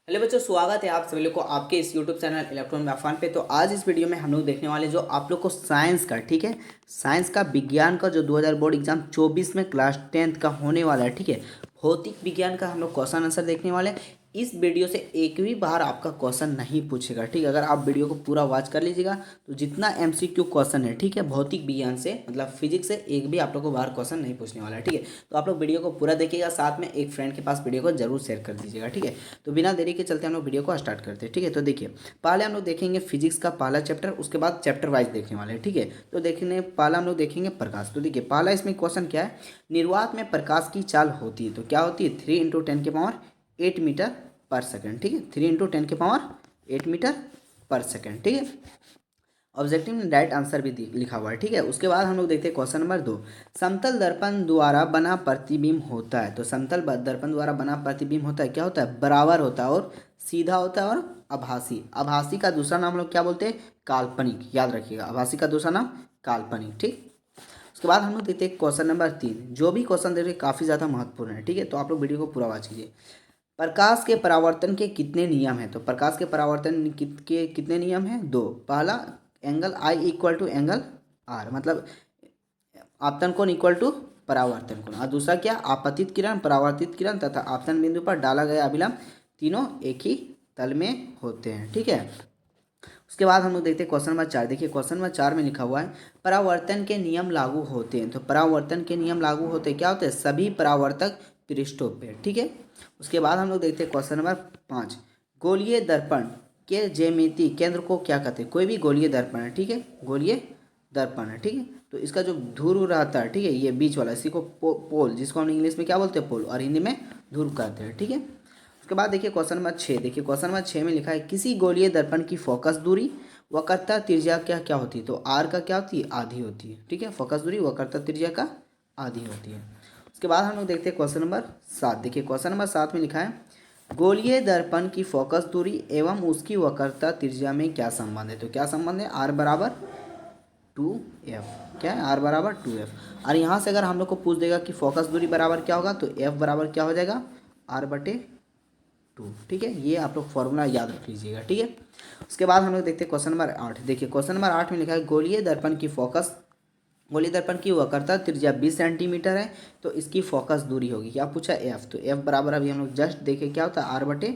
Hello बच्चों, स्वागत है आप सभी लोग को आपके इस यूट्यूब चैनल इलेक्ट्रॉन में अफान पे। तो आज इस वीडियो में हम लोग देखने वाले जो आप लोग को साइंस का, ठीक है, साइंस का विज्ञान का जो 2000 बोर्ड एग्जाम 24 में क्लास 10th का होने वाला है, ठीक है। भौतिक विज्ञान का हम लोग क्वेश्चन आंसर देखने वाले हैं। इस वीडियो से एक भी बार आपका क्वेश्चन नहीं पूछेगा, ठीक है। अगर आप वीडियो को पूरा वॉच कर लीजिएगा तो जितना एमसीक्यू क्वेश्चन है, ठीक है, भौतिक विज्ञान से मतलब फिजिक्स से एक भी आप लोग को बाहर क्वेश्चन नहीं पूछने वाला है, ठीक है। तो आप लोग वीडियो को पूरा देखिएगा, साथ में एक फ्रेंड के पास वीडियो को जरूर शेयर कर दीजिएगा, ठीक है। तो बिना देरी के चलते हम लोग वीडियो को स्टार्ट करते हैं, ठीक है। तो देखिए, पहले हम लोग देखेंगे फिजिक्स का पहला चैप्टर, उसके बाद चैप्टर वाइज देखने वाले हैं, ठीक है। तो देखने पहला हम लोग देखेंगे प्रकाश। तो देखिए, पहला इसमें क्वेश्चन क्या है, निर्वात में प्रकाश की चाल होती है तो क्या होती है, 3 × 10⁸ ठीक है। 3 × 10⁸ ठीक है। ऑब्जेक्टिव में डायरेक्ट आंसर भी लिखा हुआ है, ठीक है। उसके बाद हम लोग देखते हैं क्वेश्चन नंबर 2, समतल दर्पण द्वारा बना प्रतिबिंब होता है। तो समतल दर्पण द्वारा बना प्रतिबिंब होता है, क्या होता है, बराबर होता है और सीधा होता है और आभासी। आभासी का दूसरा नाम हम लोग क्या बोलते हैं, काल्पनिक, याद रखिएगा, आभासी का दूसरा नाम काल्पनिक, ठीक। उसके बाद हम लोग देखते हैं क्वेश्चन नंबर 3। जो भी क्वेश्चन दे रहे काफ़ी ज़्यादा महत्वपूर्ण है, ठीक है। तो आप लोग वीडियो को पूरा वॉच कीजिए। प्रकाश के परावर्तन के कितने नियम हैं। तो प्रकाश के परावर्तन के कितने नियम हैं, दो। पहला, angle i equal to angle r, मतलब आपतन कोण इक्वल टू परावर्तन कोण। और दूसरा क्या, आपतित किरण, परावर्तित किरण तथा आपतन बिंदु पर डाला गया अभिलंब तीनों एक ही तल में होते हैं, ठीक है। उसके बाद हम लोग देखते हैं क्वेश्चन नंबर 4। देखिए, क्वेश्चन नंबर 4 में लिखा हुआ है परावर्तन के नियम लागू होते हैं। तो परावर्तन के नियम लागू होते हैं, क्या होते हैं, सभी परावर्तक पृष्ठों पे, ठीक है। उसके बाद हम लोग देखते हैं क्वेश्चन नंबर 5, गोलीय दर्पण के ज्यामिति केंद्र को क्या कहते हैं। कोई भी गोलीय दर्पण है, ठीक है, गोलीय दर्पण है, ठीक है। तो इसका जो ध्रुव रहता है, ठीक है, ये बीच वाला, इसी को पोल, जिसको हम इंग्लिश में क्या बोलते हैं, पोल, और हिंदी में ध्रुव कहते हैं, ठीक है। उसके बाद देखिए क्वेश्चन नंबर 6। देखिए क्वेश्चन नंबर 6 में लिखा है किसी गोलीय दर्पण की फोकस दूरी वक्रता त्रिज्या क्या क्या होती है। तो आर का क्या होती है, आधी होती है, ठीक है। फोकस दूरी वक्रता त्रिज्या का आधी होती है। उसके बाद हम लोग देखते हैं क्वेश्चन नंबर 7। देखिए क्वेश्चन नंबर 7 में लिखा है गोलीय दर्पण की फोकस दूरी एवं उसकी वक्रता त्रिज्या में क्या संबंध है। तो क्या संबंध है, आर बराबर 2f, क्या है, आर बराबर 2f। और यहाँ से अगर हम लोग को पूछ देगा कि फोकस दूरी बराबर क्या होगा, तो एफ बराबर क्या हो जाएगा, r/2, ठीक है। ये आप लोग फॉर्मूला याद रख लीजिएगा, ठीक है। उसके बाद हम लोग देखते हैं क्वेश्चन नंबर 8। देखिए क्वेश्चन नंबर 8 में लिखा है गोलीय दर्पण की वक्रता त्रिज्या 20 सेंटीमीटर है तो इसकी फोकस दूरी होगी, क्या पूछा, एफ। तो एफ बराबर अभी हम लोग जस्ट देखे क्या होता है, r/2।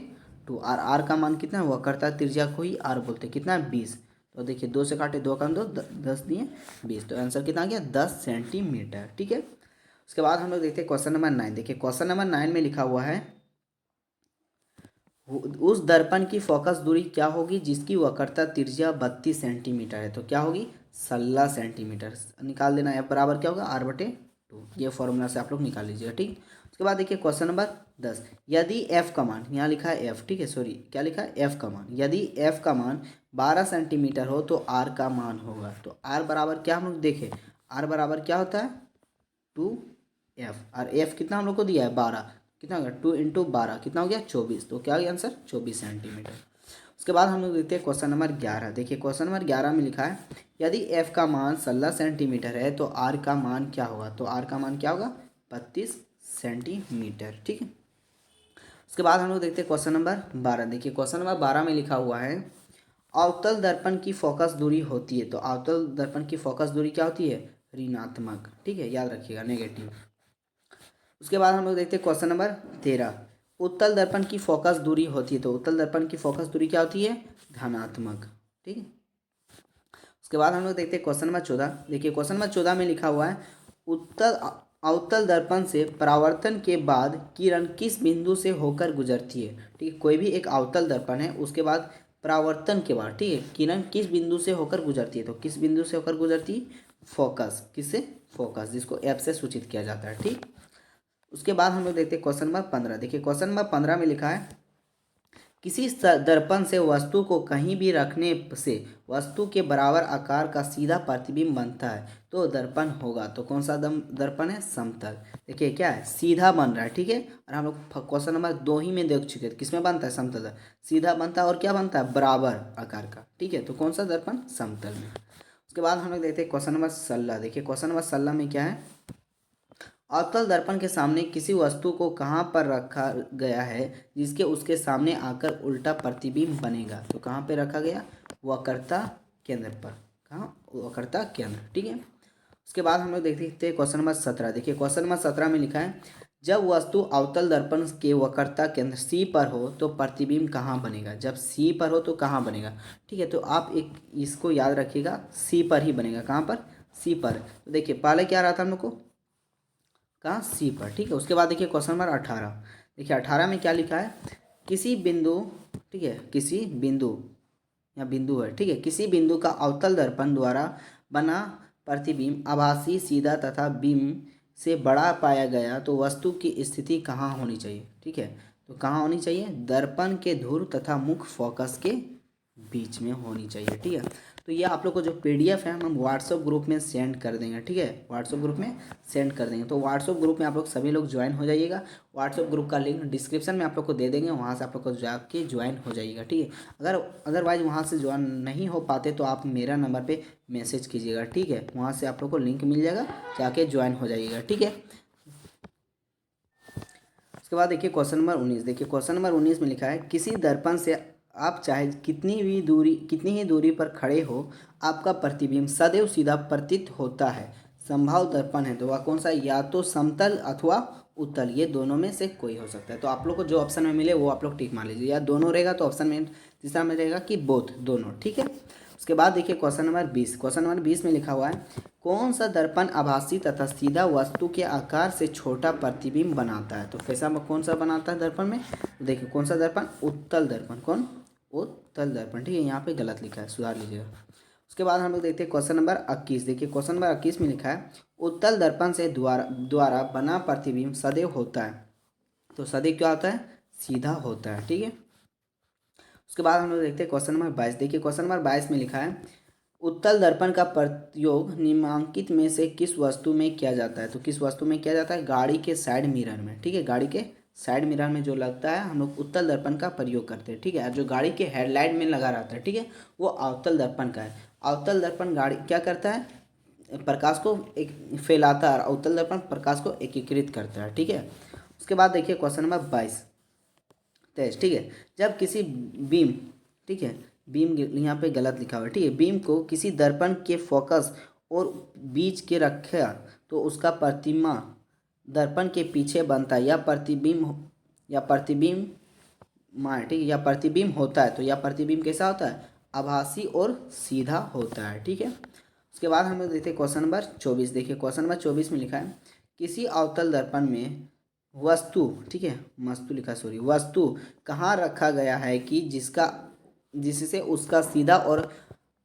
और आर का मान कितना है, वक्रता त्रिज्या को ही आर बोलते हैं, कितना है, 20। तो देखिए 2 से काटे, 2 का 2, 10 दिए 20, तो आंसर कितना आ गया, 10 सेंटीमीटर, ठीक है। उसके बाद हम लोग देखते हैं क्वेश्चन नंबर 9। देखिए क्वेश्चन नंबर 9 में लिखा हुआ है उस दर्पण की फोकस दूरी क्या होगी जिसकी वक्रता त्रिज्या 32 सेंटीमीटर है। तो क्या होगी, 16 सेंटीमीटर। निकाल देना, एफ बराबर क्या होगा, r/2। ये फॉर्मूला से आप लोग निकाल लीजिएगा, ठीक। उसके बाद देखिए क्वेश्चन नंबर 10, यदि एफ का मान, यहाँ लिखा है एफ, ठीक है, सॉरी क्या लिखा है, एफ का मान, यदि एफ का मान 12 सेंटीमीटर हो तो आर का मान होगा। तो आर बराबर क्या हम लोग देखें, आर बराबर क्या होता है, 2f। और एफ कितना हम लोग को दिया है, 12, कितना हो गया, 2 × 12 कितना हो गया, 24। तो क्या हो गया आंसर, 24 सेंटीमीटर। उसके बाद हम लोग देखते हैं क्वेश्चन नंबर 11। देखिए क्वेश्चन नंबर 11 में लिखा है यदि f का मान 16 सेंटीमीटर है तो r का मान क्या होगा। तो r का मान क्या होगा, 32 सेंटीमीटर, ठीक है। उसके बाद हम लोग देखते हैं क्वेश्चन नंबर 12। देखिए क्वेश्चन नंबर 12 में लिखा हुआ है अवतल दर्पण की फोकस दूरी होती है। तो अवतल दर्पण की फोकस दूरी क्या होती है, ऋणात्मक, ठीक है, याद रखिएगा, नेगेटिव। उसके बाद हम लोग देखते हैं क्वेश्चन नंबर 13, उत्तल दर्पण की फोकस दूरी होती है। तो उत्तल दर्पण की फोकस दूरी क्या होती है, धनात्मक, ठीक है। उसके बाद हम लोग देखते हैं क्वेश्चन नंबर 14। देखिए क्वेश्चन नंबर 14 में लिखा हुआ है उत्तल अवतल दर्पण से परावर्तन के बाद किरण किस बिंदु से होकर गुजरती है, ठीक है। कोई भी एक अवतल दर्पण है, उसके बाद परावर्तन के बाद, ठीक है, किरण किस बिंदु से होकर गुजरती है। तो किस बिंदु से होकर गुजरती है, फोकस, किससे, फोकस, जिसको एफ से सूचित किया जाता है, ठीक। उसके बाद हम लोग देखते हैं क्वेश्चन नंबर 15। देखिए क्वेश्चन नंबर 15 में लिखा है किसी दर्पण से वस्तु को कहीं भी रखने से वस्तु के बराबर आकार का सीधा प्रतिबिंब बनता है तो दर्पण होगा। तो कौन सा दर्पण है, समतल। देखिए क्या है, सीधा बन रहा है, ठीक है। और हम लोग क्वेश्चन नंबर 2 ही में देख चुके थे, किसमें बनता है, समतल, सीधा बनता है और क्या बनता है, बराबर आकार का, ठीक है। तो कौन सा दर्पण, समतल में। उसके बाद हम लोग देखते हैं क्वेश्चन नंबर 16। देखिए क्वेश्चन नंबर 16 में क्या है, अवतल दर्पण के सामने किसी वस्तु को कहाँ पर रखा गया है जिसके उसके सामने आकर उल्टा प्रतिबिंब बनेगा? तो कहाँ पे रखा गया? वक्रता केंद्र पर। कहाँ? वक्रता केंद्र। ठीक है। उसके बाद हम लोग देखते हैं क्वेश्चन नंबर 17। देखिए क्वेश्चन नंबर 17 में लिखा है, जब वस्तु अवतल दर्पण के वक्रता केंद्र सी पर हो तो प्रतिबिंब कहाँ बनेगा? जब सी पर हो तो कहाँ बनेगा? ठीक है, तो आप एक इसको याद रखिएगा, सी पर ही बनेगा। कहाँ पर? सी पर। तो देखिए पहले क्या रहा था हम लोग को? कहाँ? सी पर। ठीक है। उसके बाद देखिए क्वेश्चन नंबर 18। देखिए 18 में क्या लिखा है, किसी बिंदु, ठीक है, किसी बिंदु या बिंदु है, ठीक है, किसी बिंदु का अवतल दर्पण द्वारा बना प्रतिबिंब आभासी, सीधा तथा बिंब से बड़ा पाया गया तो वस्तु की स्थिति कहाँ होनी चाहिए? ठीक है, तो कहाँ होनी चाहिए? दर्पण के धुर तथा मुख्य फोकस के बीच में होनी चाहिए। ठीक है, तो ये आप लोग को जो पीडीएफ है हम व्हाट्सएप ग्रुप में सेंड कर देंगे। ठीक है, व्हाट्सएप ग्रुप में सेंड कर देंगे। तो व्हाट्सएप ग्रुप में आप लोग सभी लोग ज्वाइन हो जाइएगा। व्हाट्सएप ग्रुप का लिंक डिस्क्रिप्शन में आप लोग को दे देंगे, वहाँ से आप लोग को जाके ज्वाइन हो जाइएगा। ठीक है, अगर अदरवाइज वहाँ से ज्वाइन नहीं हो पाते तो आप मेरा नंबर पे मैसेज कीजिएगा। ठीक है, वहाँ से आप लोग को लिंक मिल जाएगा, जाके ज्वाइन हो जाइएगा। ठीक है। उसके बाद देखिए क्वेश्चन नंबर 19। देखिए क्वेश्चन नंबर 19 में लिखा है, किसी दर्पण से आप चाहे कितनी ही दूरी पर खड़े हो, आपका प्रतिबिंब सदैव सीधा प्रतीत होता है। संभाव दर्पण है तो वह कौन सा? या तो समतल अथवा उत्तल, ये दोनों में से कोई हो सकता है। तो आप लोग को जो ऑप्शन में मिले वो आप लोग टिक मार लीजिए, या दोनों रहेगा तो ऑप्शन में तीसरा में रहेगा कि बोथ, दोनों। ठीक है। उसके बाद देखिए क्वेश्चन नंबर 20। क्वेश्चन नंबर 20 में लिखा हुआ है, कौन सा दर्पण आभासी तथा सीधा वस्तु के आकार से छोटा प्रतिबिंब बनाता है? तो कैसा कौन सा बनाता है दर्पण में? तो देखिए कौन सा दर्पण? उत्तल दर्पण। कौन? उत्तल दर्पण। ठीक है, यहाँ पे गलत लिखा है, सुधार लीजिएगा। उसके बाद हम लोग देखते हैं क्वेश्चन नंबर 21। देखिए क्वेश्चन नंबर 21 में लिखा है, उत्तल दर्पण से द्वारा बना प्रतिबिंब सदैव होता है। तो सदैव क्या होता है? सीधा होता है। ठीक है। उसके बाद हम लोग देखते हैं क्वेश्चन नंबर 22। देखिए क्वेश्चन नंबर 22 में लिखा है, उत्तल दर्पण का प्रयोग निम्नलिखित में से किस वस्तु में किया जाता है? तो किस वस्तु में किया जाता है? गाड़ी के साइड मिरर में। ठीक है, गाड़ी के साइड मिरर में जो लगता है हम लोग उत्तल दर्पण का प्रयोग करते हैं। ठीक है, जो गाड़ी के हेडलाइट में लगा रहता है, ठीक है, वो अवतल दर्पण का है। अवतल दर्पण गाड़ी क्या करता है? प्रकाश को एक फैलाता है, अवतल दर्पण प्रकाश को एकीकृत करता है। ठीक है। उसके बाद देखिए क्वेश्चन नंबर 23। ठीक है, जब किसी बीम, ठीक है, बीम यहाँ पे गलत लिखा हुआ है, ठीक है, बीम को किसी दर्पण के फोकस और बीच के रखा तो उसका प्रतिमा दर्पण के पीछे बनता है, या प्रतिबिंब मान, ठीक है, या प्रतिबिंब होता है। तो यह प्रतिबिंब कैसा होता है? आभासी और सीधा होता है। ठीक है। उसके बाद हम लोग देखते हैं क्वेश्चन नंबर 24। देखिए क्वेश्चन नंबर 24 में लिखा है, किसी अवतल दर्पण में वस्तु, ठीक है, मस्तु लिखा, सॉरी, वस्तु कहाँ रखा गया है कि जिससे उसका सीधा और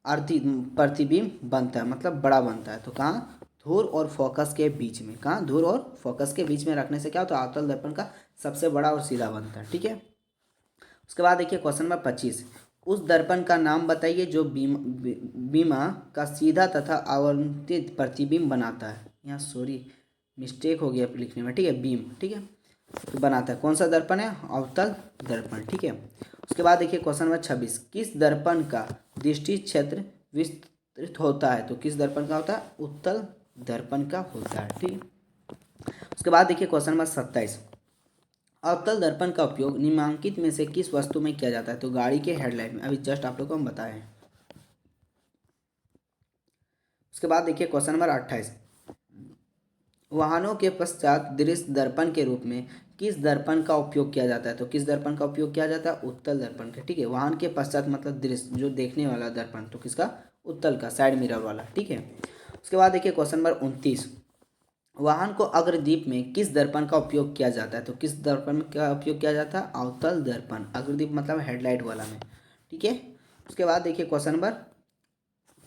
अर्धी प्रतिबिंब बनता है, मतलब बड़ा बनता है? तो कहाँ? धुर और फोकस के बीच में। कहाँ? धुर और फोकस के बीच में रखने से क्या होता है? अवतल दर्पण का सबसे बड़ा और सीधा बनता है। ठीक है। उसके बाद देखिए क्वेश्चन नंबर 25, उस दर्पण का नाम बताइए जो बीमा का सीधा तथा आवंतित प्रतिबिंब बनाता है। यहाँ सॉरी मिस्टेक हो गया लिखने में, ठीक है, बीम, ठीक है, तो बनाता है। कौन सा दर्पण है? अवतल दर्पण। ठीक है। उसके बाद देखिए क्वेश्चन नंबर 26, किस दर्पण का दृष्टि क्षेत्र विस्तृत होता है? तो किस दर्पण का होता है? उत्तल दर्पण का होता है। ठीक है। उसके बाद देखिए क्वेश्चन नंबर 27, अवतल दर्पण का उपयोग निम्नलिखित में से किस वस्तु में किया जाता है? तो गाड़ी के हेडलाइट में, अभी जस्ट आप लोग को हम बताए हैं। उसके बाद देखिए क्वेश्चन नंबर 28, वाहनों के पश्चात दृश्य दर्पण के रूप में किस दर्पण का उपयोग किया जाता है? तो किस दर्पण का उपयोग किया जाता है? उत्तल दर्पण का। ठीक है, वाहन के पश्चात मतलब दृश्य जो देखने वाला दर्पण, तो किसका? उत्तल का, साइड मिरर वाला। ठीक है। उसके बाद देखिए क्वेश्चन नंबर 29, वाहन को अग्रदीप में किस दर्पण का उपयोग किया जाता है? तो किस दर्पण का उपयोग किया जाता है? अवतल दर्पण। अग्रदीप मतलब हेडलाइट वाला में। ठीक है। उसके बाद देखिए क्वेश्चन नंबर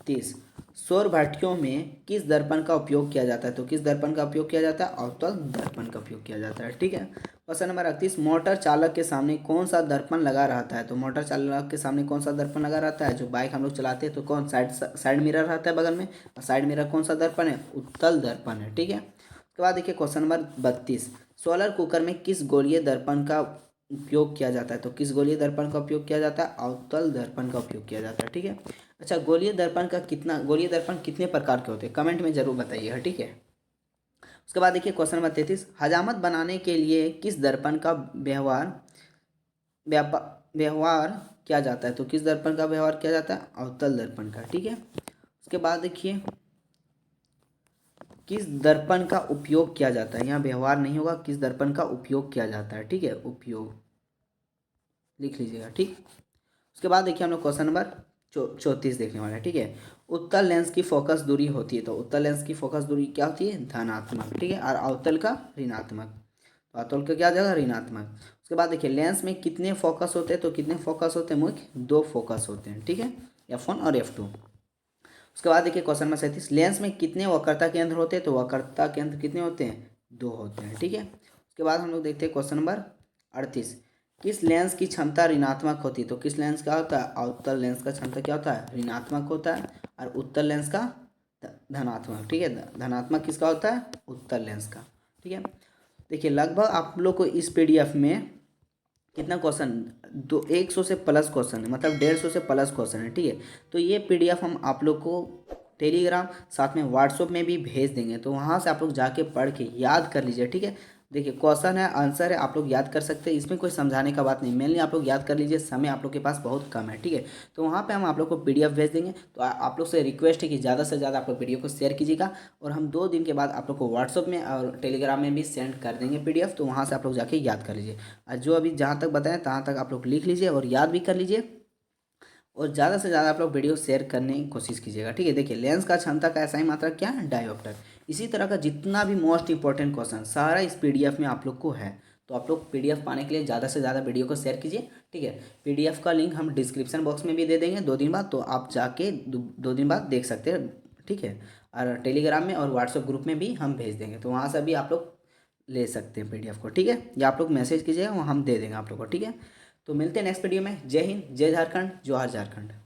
30, सौर भट्टियों में किस दर्पण का उपयोग किया जाता है? तो किस दर्पण का उपयोग किया जाता है? अवतल दर्पण का उपयोग किया जाता है। ठीक है। क्वेश्चन नंबर 31, मोटर चालक के सामने कौन सा दर्पण लगा रहता है? तो मोटर चालक के सामने कौन सा दर्पण लगा रहता है? जो बाइक हम लोग चलाते हैं तो कौन? साइड मिरर रहता है बगल में, और साइड मिरर कौन सा दर्पण है? उत्तल दर्पण है। ठीक है। उसके बाद देखिए क्वेश्चन नंबर 32, सोलर कुकर में किस गोलीय दर्पण का उपयोग किया जाता है? तो किस गोलीय दर्पण का उपयोग किया जाता है? अवतल दर्पण का उपयोग किया जाता है। ठीक है। अच्छा, गोलीय दर्पण कितने प्रकार के होते हैं? कमेंट में जरूर बताइएगा। ठीक है। उसके बाद देखिए क्वेश्चन नंबर 33, हजामत बनाने के लिए किस दर्पण का व्यवहार किया जाता है? तो किस दर्पण का व्यवहार किया जाता है? अवतल दर्पण का। ठीक है, उसके बाद देखिए किस दर्पण का उपयोग किया जाता है, यहाँ व्यवहार नहीं होगा, किस दर्पण का उपयोग किया जाता है। ठीक है, उपयोग लिख लीजिएगा। ठीक, उसके बाद देखिए हम लोग क्वेश्चन नंबर 34 देखने वाले हैं। ठीक है, उत्तल लेंस की फोकस दूरी होती है, तो उत्तल लेंस की फोकस दूरी क्या होती है? धनात्मक। ठीक है, और अवतल का ऋणात्मक। तो अवतल का क्या जगह? ऋणात्मक। उसके बाद देखिए लेंस में कितने फोकस होते हैं? तो कितने फोकस होते हैं? मुख्य 2 फोकस होते हैं। ठीक है, F1 और F2। उसके बाद देखिए क्वेश्चन नंबर 37, लेंस में कितने वक्रता केंद्र होते हैं? तो वक्रता केंद्र कितने होते हैं? 2 होते हैं। ठीक है, उसके बाद हम लोग देखते हैं क्वेश्चन नंबर 38, किस लेंस की क्षमता ऋणात्मक होती है? तो किस लेंस का होता है? अवतल लेंस का क्षमता क्या होता है? ऋणात्मक होता है, और उत्तल लेंस का धनात्मक। ठीक है, धनात्मक किसका होता है? उत्तल लेंस का। ठीक है, देखिए लगभग आप लोग को इस पीडीएफ में कितना क्वेश्चन, 100 से प्लस क्वेश्चन है, मतलब 150 से प्लस क्वेश्चन है। ठीक है, तो ये पीडीएफ हम आप लोग को टेलीग्राम साथ में व्हाट्सएप में भी भेज देंगे, तो वहाँ से आप लोग जाके पढ़ के याद कर लीजिए। ठीक है, देखिए क्वेश्चन है, आंसर है, आप लोग याद कर सकते हैं, इसमें कोई समझाने का बात नहीं, मेनली आप लोग याद कर लीजिए, समय आप लोग के पास बहुत कम है। ठीक है, तो वहाँ पे हम आप लोग को पीडीएफ भेज देंगे। तो आप लोग से रिक्वेस्ट है कि ज़्यादा से ज़्यादा आप लोग वीडियो को शेयर कीजिएगा, और हम 2 दिन के बाद आप लोग को व्हाट्सएप में और टेलीग्राम में भी सेंड कर देंगे पीडीएफ, तो वहाँ से आप लोग जाके याद कर लीजिए। और जो अभी जहाँ तक बताएं तहाँ तक आप लोग लिख लीजिए और याद भी कर लीजिए, और ज़्यादा से ज़्यादा आप लोग वीडियो शेयर करने की कोशिश कीजिएगा। ठीक है, देखिए लेंस का क्षमता का SI मात्रक क्या है? डायोप्टर। इसी तरह का जितना भी मोस्ट इंपॉर्टेंट क्वेश्चन सारा इस पीडीएफ में आप लोग को है, तो आप लोग पीडीएफ पाने के लिए ज़्यादा से ज़्यादा वीडियो को शेयर कीजिए। ठीक है, पीडीएफ का लिंक हम डिस्क्रिप्शन बॉक्स में भी दे देंगे 2 दिन बाद, तो आप जाके 2 दिन बाद देख सकते हैं। ठीक है, और टेलीग्राम में और व्हाट्सएप ग्रुप में भी हम भेज देंगे, तो वहाँ से भी आप लोग ले सकते हैं पीडीएफ को। ठीक है, या आप लोग मैसेज कीजिएगा, वो हम दे देंगे आप लोग को। ठीक है, तो मिलते हैं नेक्स्ट वीडियो में। जय हिंद, जय झारखंड, जोहार झारखंड।